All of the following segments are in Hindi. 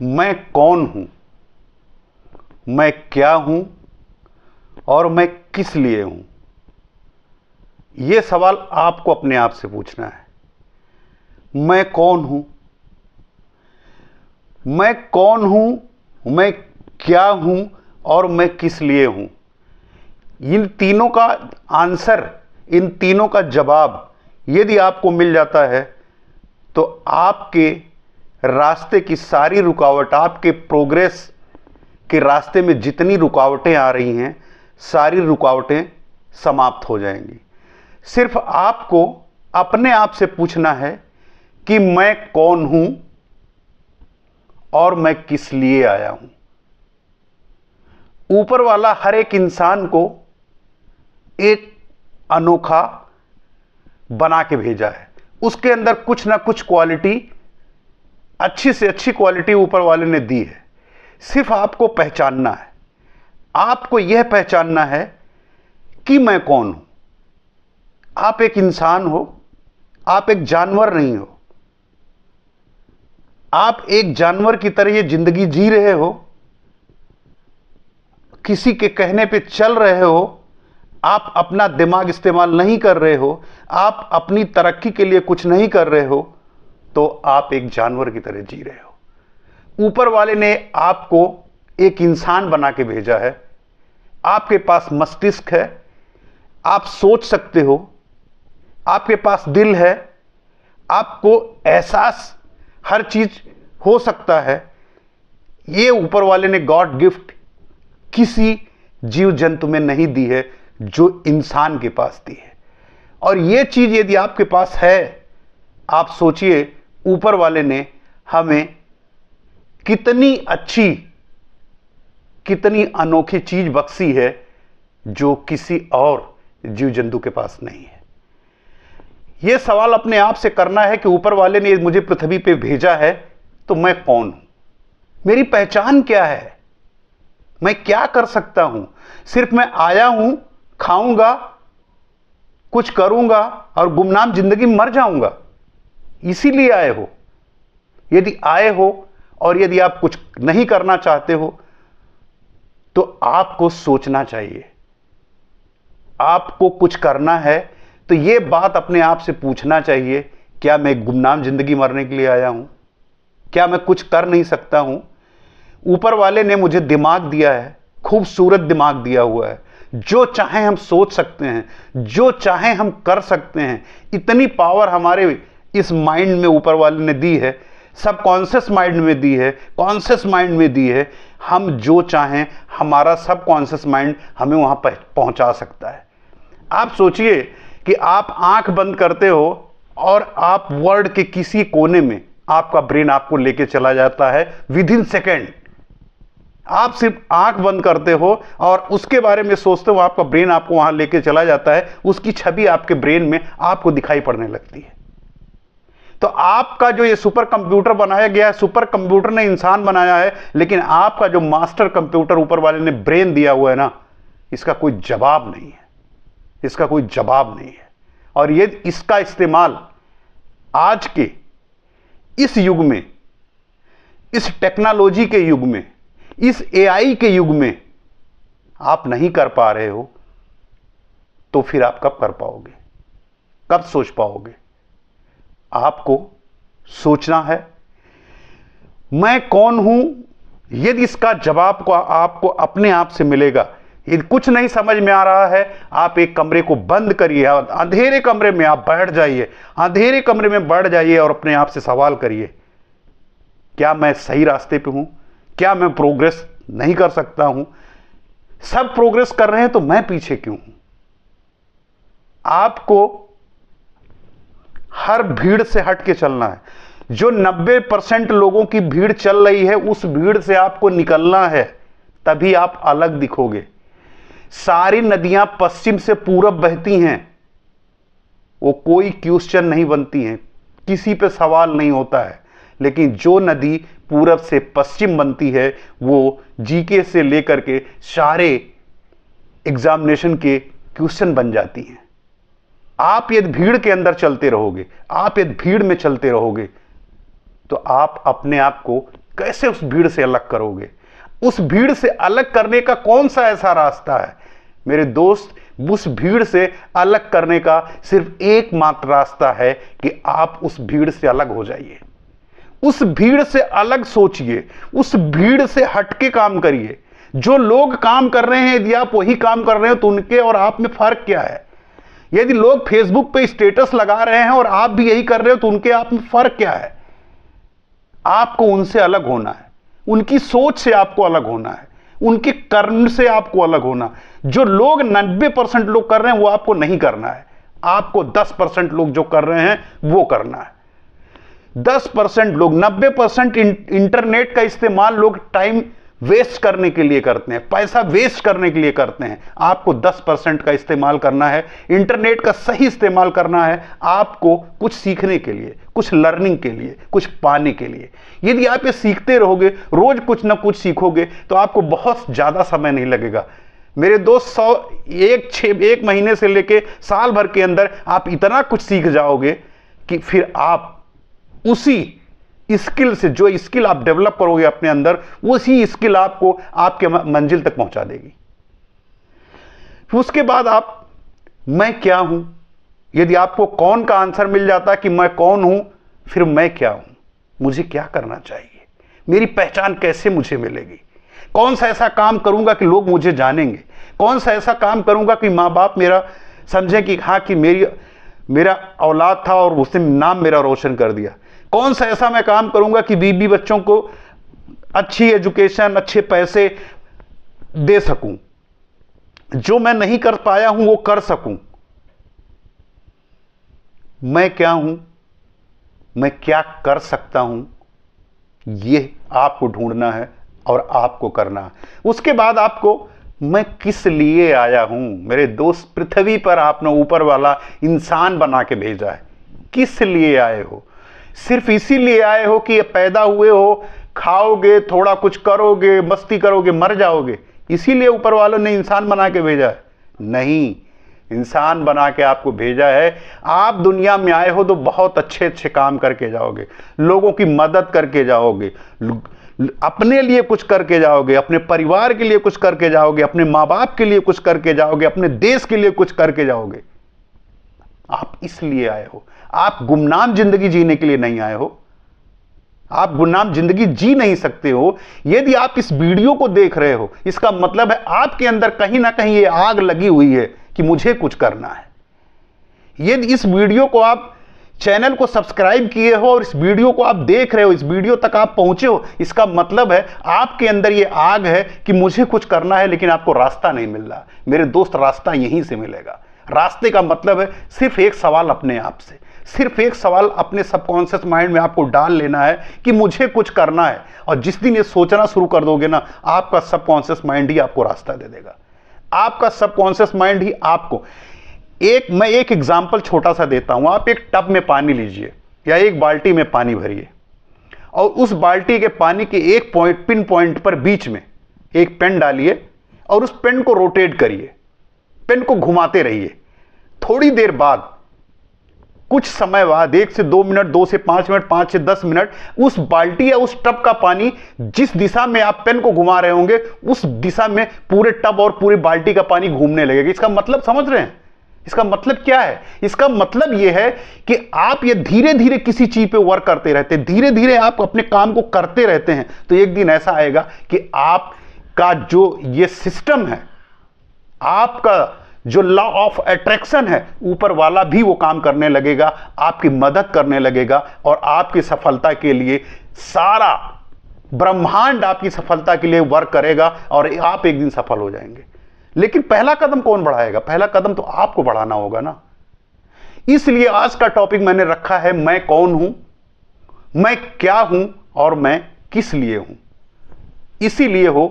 मैं कौन हूं, मैं क्या हूं और मैं किस लिए हूं? यह सवाल आपको अपने आप से पूछना है। मैं कौन हूं, मैं कौन हूं, मैं क्या हूं और मैं किस लिए हूं? इन तीनों का आंसर, इन तीनों का जवाब यदि आपको मिल जाता है तो आपके रास्ते की सारी रुकावट, आपके प्रोग्रेस के रास्ते में जितनी रुकावटें आ रही हैं, सारी रुकावटें समाप्त हो जाएंगी। सिर्फ आपको अपने आप से पूछना है कि मैं कौन हूं और मैं किस लिए आया हूं। ऊपर वाला हर एक इंसान को एक अनोखा बना के भेजा है। उसके अंदर कुछ ना कुछ क्वालिटी, अच्छी से अच्छी क्वालिटी ऊपर वाले ने दी है। सिर्फ आपको पहचानना है। आपको यह पहचानना है कि मैं कौन हूं। आप एक इंसान हो, आप एक जानवर नहीं हो। आप एक जानवर की तरह ये जिंदगी जी रहे हो, किसी के कहने पे चल रहे हो, आप अपना दिमाग इस्तेमाल नहीं कर रहे हो, आप अपनी तरक्की के लिए कुछ नहीं कर रहे हो, तो आप एक जानवर की तरह जी रहे हो। ऊपर वाले ने आपको एक इंसान बना के भेजा है। आपके पास मस्तिष्क है, आप सोच सकते हो, आपके पास दिल है, आपको एहसास हर चीज हो सकता है। ये ऊपर वाले ने गॉड गिफ्ट किसी जीव जंतु में नहीं दी है जो इंसान के पास दी है। और ये चीज यदि आपके पास है, आप सोचिए ऊपर वाले ने हमें कितनी अच्छी, कितनी अनोखी चीज बख्शी है जो किसी और जीव जंतु के पास नहीं है। यह सवाल अपने आप से करना है कि ऊपर वाले ने मुझे पृथ्वी पे भेजा है तो मैं कौन हूं, मेरी पहचान क्या है, मैं क्या कर सकता हूं। सिर्फ मैं आया हूं, खाऊंगा, कुछ करूंगा और गुमनाम जिंदगी मर जाऊंगा, इसीलिए आए हो? यदि आए हो और यदि आप कुछ नहीं करना चाहते हो तो आपको सोचना चाहिए। आपको कुछ करना है तो यह बात अपने आप से पूछना चाहिए, क्या मैं गुमनाम जिंदगी मरने के लिए आया हूं? क्या मैं कुछ कर नहीं सकता हूं? ऊपर वाले ने मुझे दिमाग दिया है, खूबसूरत दिमाग दिया हुआ है। जो चाहे हम सोच सकते हैं, जो चाहे हम कर सकते हैं। इतनी पावर हमारे इस माइंड में ऊपर वाले ने दी है, सब कॉन्शियस माइंड में दी है, कॉन्शियस माइंड में दी है। हम जो चाहें, हमारा सब कॉन्शियस माइंड हमें वहां पहुंचा सकता है। आप सोचिए कि आप आंख बंद करते हो और आप वर्ल्ड के किसी कोने में आपका ब्रेन आपको लेके चला जाता है विद इन सेकेंड। आप सिर्फ आंख बंद करते हो और उसके बारे में सोचते हो, आपका ब्रेन आपको वहां लेके चला जाता है, उसकी छवि आपके ब्रेन में आपको दिखाई पड़ने लगती है। तो आपका जो ये सुपर कंप्यूटर बनाया गया है, सुपर कंप्यूटर ने इंसान बनाया है, लेकिन आपका जो मास्टर कंप्यूटर ऊपर वाले ने ब्रेन दिया हुआ है ना, इसका कोई जवाब नहीं है, इसका कोई जवाब नहीं है। और ये इसका इस्तेमाल आज के इस युग में, इस टेक्नोलॉजी के युग में, इस एआई के युग में आप नहीं कर पा रहे हो तो फिर आप कब कर पाओगे, कब सोच पाओगे? आपको सोचना है मैं कौन हूं। यदि इसका जवाब को आपको अपने आप से मिलेगा, यदि कुछ नहीं समझ में आ रहा है, आप एक कमरे को बंद करिए, अंधेरे कमरे में आप बैठ जाइए, अंधेरे कमरे में बैठ जाइए और अपने आप से सवाल करिए, क्या मैं सही रास्ते पे हूं? क्या मैं प्रोग्रेस नहीं कर सकता हूं? सब प्रोग्रेस कर रहे हैं तो मैं पीछे क्यों हूं? आपको हर भीड़ से हट के चलना है। जो 90% लोगों की भीड़ चल रही है, उस भीड़ से आपको निकलना है, तभी आप अलग दिखोगे। सारी नदियां पश्चिम से पूरब बहती हैं, वो कोई क्वेश्चन नहीं बनती हैं, किसी पे सवाल नहीं होता है। लेकिन जो नदी पूरब से पश्चिम बनती है, वो जीके से लेकर के सारे एग्जामिनेशन के क्वेश्चन बन जाती हैं। आप यदि भीड़ के अंदर चलते रहोगे, आप यदि भीड़ में चलते रहोगे, तो आप अपने आप को कैसे उस भीड़ से अलग करोगे? उस भीड़ से अलग करने का कौन सा ऐसा रास्ता है मेरे दोस्त? उस भीड़ से अलग करने का सिर्फ एकमात्र रास्ता है कि आप उस भीड़ से अलग हो जाइए, उस भीड़ से अलग सोचिए, उस भीड़ से हटके काम करिए। जो लोग काम कर रहे हैं यदि आप वही काम कर रहे हो तो उनके और आप में फर्क क्या है? यदि लोग फेसबुक पे स्टेटस लगा रहे हैं और आप भी यही कर रहे हो तो उनके आप में फर्क क्या है? आपको उनसे अलग होना है, उनकी सोच से आपको अलग होना है, उनके कर्म से आपको अलग होना। जो लोग 90% लोग कर रहे हैं वो आपको नहीं करना है, आपको 10% लोग जो कर रहे हैं वो करना है। 10% लोग, 90% इंटरनेट का इस्तेमाल लोग टाइम वेस्ट करने के लिए करते हैं, पैसा वेस्ट करने के लिए करते हैं। आपको 10% का इस्तेमाल करना है, इंटरनेट का सही इस्तेमाल करना है, आपको कुछ सीखने के लिए, कुछ लर्निंग के लिए, कुछ पाने के लिए। यदि आप ये सीखते रहोगे, रोज कुछ ना कुछ सीखोगे, तो आपको बहुत ज्यादा समय नहीं लगेगा मेरे दोस्त। एक महीने से लेके साल भर के अंदर आप इतना कुछ सीख जाओगे कि फिर आप उसी स्किल से, जो स्किल आप डेवलप करोगे अपने अंदर, उसी स्किल आपको आपके मंजिल तक पहुंचा देगी। उसके बाद आप मैं क्या हूं, यदि आपको कौन का आंसर मिल जाता कि मैं कौन हूं, फिर मैं क्या हूं, मुझे क्या करना चाहिए, मेरी पहचान कैसे मुझे मिलेगी, कौन सा ऐसा काम करूंगा कि लोग मुझे जानेंगे, कौन सा ऐसा काम करूंगा कि माँ बाप मेरा समझे कि हाँ कि मेरा औलाद था और उसने नाम मेरा रोशन कर दिया, कौन सा ऐसा मैं काम करूंगा कि बीबी बच्चों को अच्छी एजुकेशन, अच्छे पैसे दे सकूं, जो मैं नहीं कर पाया हूं वो कर सकूं। मैं क्या हूं, मैं क्या कर सकता हूं, ये आपको ढूंढना है और आपको करना है। उसके बाद आपको मैं किस लिए आया हूं मेरे दोस्त, पृथ्वी पर आपने ऊपर वाला इंसान बना के भेजा है, किस लिए आए हो? सिर्फ इसीलिए आए हो कि पैदा हुए हो, खाओगे, थोड़ा कुछ करोगे, मस्ती करोगे, मर जाओगे, इसीलिए ऊपर वालों ने इंसान बना के भेजा है? नहीं, इंसान बना के आपको भेजा है। आप दुनिया में आए हो तो बहुत अच्छे अच्छे काम करके जाओगे, लोगों की मदद करके जाओगे, अपने लिए कुछ करके जाओगे, अपने परिवार के लिए कुछ करके जाओगे, अपने माँ बाप के लिए कुछ करके जाओगे, अपने देश के लिए कुछ करके जाओगे। आप इसलिए आए हो, आप गुमनाम जिंदगी जीने के लिए नहीं आए हो। आप गुमनाम जिंदगी जी नहीं सकते हो। यदि आप इस वीडियो को देख रहे हो, इसका मतलब है आपके अंदर कहीं ना कहीं ये आग लगी हुई है कि मुझे कुछ करना है। यदि इस वीडियो को आप चैनल को सब्सक्राइब किए हो और इस वीडियो को आप देख रहे हो, इस वीडियो तक आप पहुंचे हो, इसका मतलब है आपके अंदर ये आग है कि मुझे कुछ करना है, लेकिन आपको रास्ता नहीं मिल रहा। मेरे दोस्त, रास्ता यहीं से मिलेगा। रास्ते का मतलब है सिर्फ एक सवाल अपने आप से, सिर्फ एक सवाल अपने सबकॉन्शियस माइंड में आपको डाल लेना है कि मुझे कुछ करना है। और जिस दिन ये सोचना शुरू कर दोगे ना, आपका सबकॉन्शियस माइंड ही आपको रास्ता दे देगा। आपका सबकॉन्शियस माइंड ही आपको मैं एक एग्जांपल छोटा सा देता हूं। आप एक टब में पानी लीजिए या एक बाल्टी में पानी भरिए और उस बाल्टी के पानी के एक पिन पॉइंट पर बीच में एक पेन डालिए और उस पेन को रोटेट करिए, पेन को घुमाते रहिए। थोड़ी देर बाद, कुछ समय बाद, 1 से 2 मिनट, 2 से 5 मिनट, 5 से 10 मिनट, उस बाल्टी या उस टब का पानी जिस दिशा में आप पेन को घुमा रहे होंगे, उस दिशा में पूरे टब और पूरी बाल्टी का पानी घूमने लगेगा। इसका मतलब समझ रहे हैं? इसका मतलब क्या है? इसका मतलब यह है कि आप ये धीरे धीरे किसी चीज पे वर्क करते रहते हैं, धीरे धीरे आप अपने काम को करते रहते हैं, तो एक दिन ऐसा आएगा कि आपका जो ये सिस्टम है, आपका जो लॉ ऑफ अट्रैक्शन है, ऊपर वाला भी वो काम करने लगेगा, आपकी मदद करने लगेगा और आपकी सफलता के लिए सारा ब्रह्मांड आपकी सफलता के लिए वर्क करेगा और आप एक दिन सफल हो जाएंगे। लेकिन पहला कदम कौन बढ़ाएगा? पहला कदम तो आपको बढ़ाना होगा ना। इसलिए आज का टॉपिक मैंने रखा है, मैं कौन हूं, मैं क्या हूं और मैं किस लिए हूं। इसीलिए हो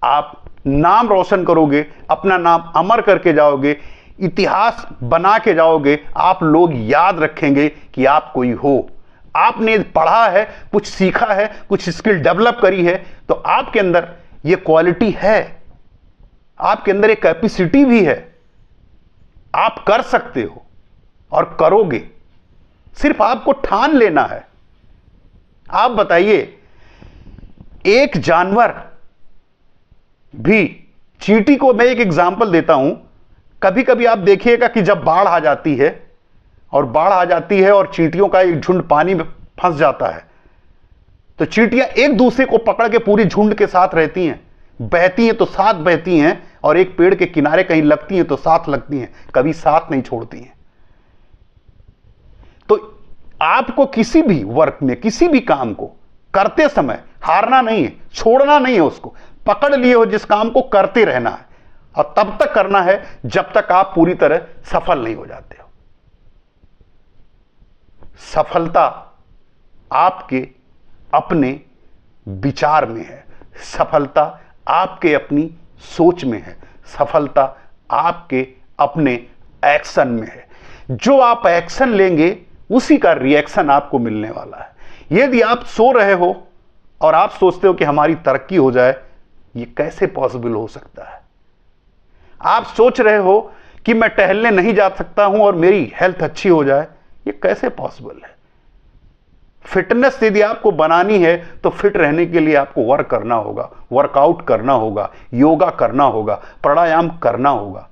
आप नाम रोशन करोगे, अपना नाम अमर करके जाओगे, इतिहास बना के जाओगे। आप लोग याद रखेंगे कि आप कोई हो। आपने पढ़ा है, कुछ सीखा है, कुछ स्किल डेवलप करी है, तो आपके अंदर यह क्वालिटी है, आपके अंदर एक कैपेसिटी भी है। आप कर सकते हो और करोगे, सिर्फ आपको ठान लेना है। आप बताइए, एक जानवर भी, चींटी को मैं एक एग्जाम्पल देता हूं, कभी कभी आप देखिएगा कि जब बाढ़ आ जाती है और चींटियों का एक झुंड पानी में फंस जाता है, तो चींटियां एक दूसरे को पकड़ के पूरी झुंड के साथ रहती हैं, बहती हैं तो साथ बहती हैं, और एक पेड़ के किनारे कहीं लगती हैं तो साथ लगती हैं, कभी साथ नहीं छोड़ती हैं। तो आपको किसी भी वर्क में, किसी भी काम को करते समय हारना नहीं है, छोड़ना नहीं है, उसको पकड़ लिए हो जिस काम को, करते रहना है, और तब तक करना है जब तक आप पूरी तरह सफल नहीं हो जाते हो। सफलता आपके अपने विचार में है, सफलता आपके अपनी सोच में है, सफलता आपके अपने एक्शन में है। जो आप एक्शन लेंगे उसी का रिएक्शन आपको मिलने वाला है। यदि आप सो रहे हो और आप सोचते हो कि हमारी तरक्की हो जाए, ये कैसे पॉसिबल हो सकता है? आप सोच रहे हो कि मैं टहलने नहीं जा सकता हूं और मेरी हेल्थ अच्छी हो जाए, ये कैसे पॉसिबल है? फिटनेस यदि आपको बनानी है तो फिट रहने के लिए आपको वर्क करना होगा, वर्कआउट करना होगा, योगा करना होगा, प्राणायाम करना होगा।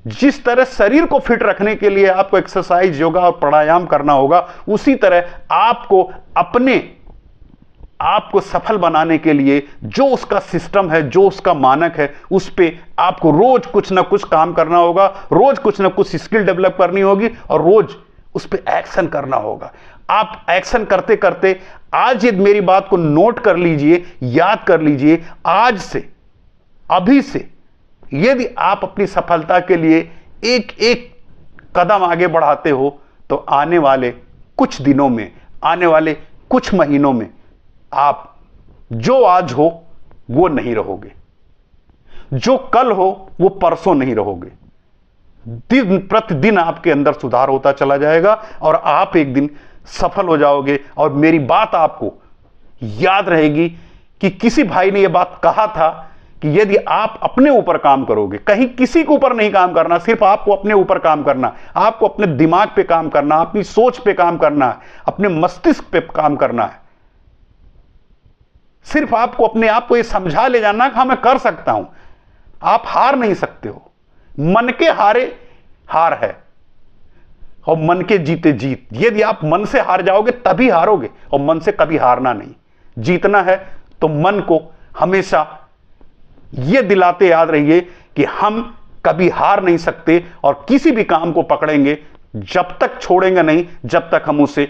जिस तरह शरीर को फिट रखने के लिए आपको एक्सरसाइज, योगा और प्राणायाम करना होगा, उसी तरह आपको अपने आपको सफल बनाने के लिए जो उसका सिस्टम है, जो उसका मानक है, उस पे आपको रोज कुछ ना कुछ काम करना होगा, रोज कुछ ना कुछ स्किल डेवलप करनी होगी और रोज उस पे एक्शन करना होगा। आप एक्शन करते करते आज ये मेरी बात को नोट कर लीजिए, याद कर लीजिए, आज से, अभी से यदि आप अपनी सफलता के लिए एक एक कदम आगे बढ़ाते हो तो आने वाले कुछ दिनों में, आने वाले कुछ महीनों में आप जो आज हो वो नहीं रहोगे, जो कल हो वो परसों नहीं रहोगे। दिन प्रतिदिन आपके अंदर सुधार होता चला जाएगा और आप एक दिन सफल हो जाओगे। और मेरी बात आपको याद रहेगी कि किसी भाई ने यह बात कहा था कि यदि आप अपने ऊपर काम करोगे, कहीं किसी के ऊपर नहीं काम करना, सिर्फ आपको अपने ऊपर काम करना, आपको अपने दिमाग पे काम करना, अपनी सोच पे काम करना है, अपने मस्तिष्क पे काम करना है। सिर्फ आपको अपने आप को यह समझा ले जाना कि हाँ मैं कर सकता हूं। आप हार नहीं सकते हो। मन के हारे हार है और मन के जीते जीत। यदि आप मन से हार जाओगे तभी हारोगे, और मन से कभी हारना नहीं। जीतना है तो मन को हमेशा यह दिलाते याद रहिए कि हम कभी हार नहीं सकते, और किसी भी काम को पकड़ेंगे जब तक छोड़ेंगे नहीं, जब तक हम उसे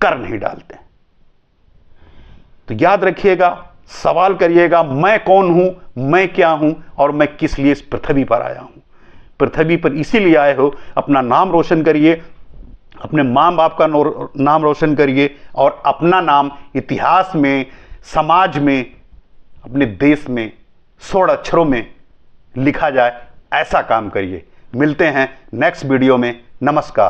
कर नहीं डालते। तो याद रखिएगा, सवाल करिएगा, मैं कौन हूं, मैं क्या हूं और मैं किस लिए इस पृथ्वी पर आया हूं। पृथ्वी पर इसीलिए आए हो, अपना नाम रोशन करिए, अपने मां बाप का नाम रोशन करिए, और अपना नाम इतिहास में, समाज में, अपने देश में स्वर्ण अक्षरों में लिखा जाए, ऐसा काम करिए। मिलते हैं नेक्स्ट वीडियो में। नमस्कार।